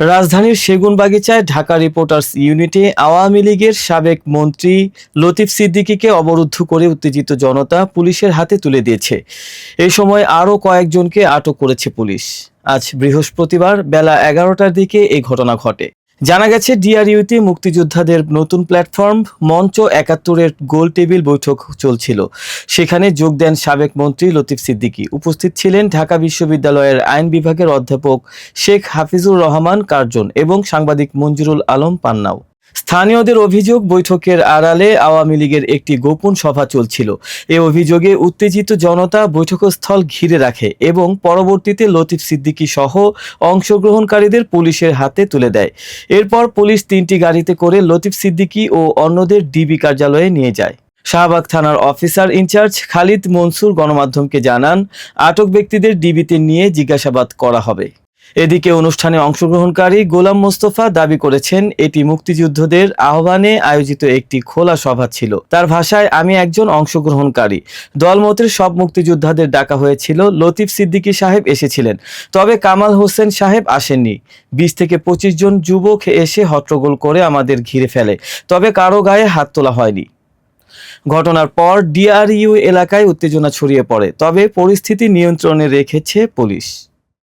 রাজধানীর সেগুনবাগিচায় ঢাকা রিপোর্টার্স ইউনিটে আওয়ামী লীগের সাবেক মন্ত্রী লতিফ সিদ্দিকীকে অবরুদ্ধ করে উত্তেজিত জনতা পুলিশের হাতে তুলে দিয়েছে। এ সময় আরও কয়েকজনকে আটক করেছে পুলিশ। আজ বৃহস্পতিবার বেলা 11টার দিকে এই ঘটনা ঘটে। জানা গেছে, ডিআরইউতে মুক্তিযোদ্ধাদের নতুন প্ল্যাটফর্ম মঞ্চ ৭১-এর গোল টেবিল বৈঠক চলছিল। সেখানে যোগ দেন সাবেক মন্ত্রী লতিফ সিদ্দিকী। উপস্থিত ছিলেন ঢাকা বিশ্ববিদ্যালয়ের আইন বিভাগের অধ্যাপক শেখ হাফিজুর রহমান কার্জন এবং সাংবাদিক মঞ্জুরুল আলম পান্নাও। স্থানীয়দের অভিযোগ, বৈঠকের আড়ালে আওয়ামী লীগের একটি গোপন সভা চলছিল। এ অভিযোগে উত্তেজিত জনতা বৈঠকস্থল ঘিরে রাখে এবং পরবর্তীতে লতিফ সিদ্দিকী সহ অংশগ্রহণকারীদের পুলিশের হাতে তুলে দেয়। এরপর পুলিশ ৩টি গাড়িতে করে লতিফ সিদ্দিকী ও অন্যদের ডিবি কার্যালয়ে নিয়ে যায়। শাহবাগ থানার অফিসার ইনচার্জ খালিদ মনসুর গণমাধ্যমকে জানান, আটক ব্যক্তিদের ডিবিতে নিয়ে জিজ্ঞাসাবাদ করা হবে। এদিকে অনুষ্ঠানে অংশগ্রহণকারী গোলাম মোস্তফা দাবি করেছেন, এটি মুক্তিযুদ্ধদের আহ্বানে আয়োজিত একটি খোলা সভা ছিল। তার ভাষায়, আমি একজন অংশগ্রহণকারী। দলমতের সব মুক্তিযোদ্ধাদের ডাকা হয়েছিল। লতিফ সিদ্দিকী সাহেব এসেছিলেন, তবে কামাল হোসেন সাহেব আসেননি। ২০ থেকে ২৫ জন যুবক এসে হট্টগোল করে আমাদের ঘিরে ফেলে, তবে কারো গায়ে হাত তোলা হয়নি। ঘটনার পর ডিআরইউ এলাকায় উত্তেজনা ছড়িয়ে পড়ে, তবে পরিস্থিতি নিয়ন্ত্রণে রেখেছে পুলিশ।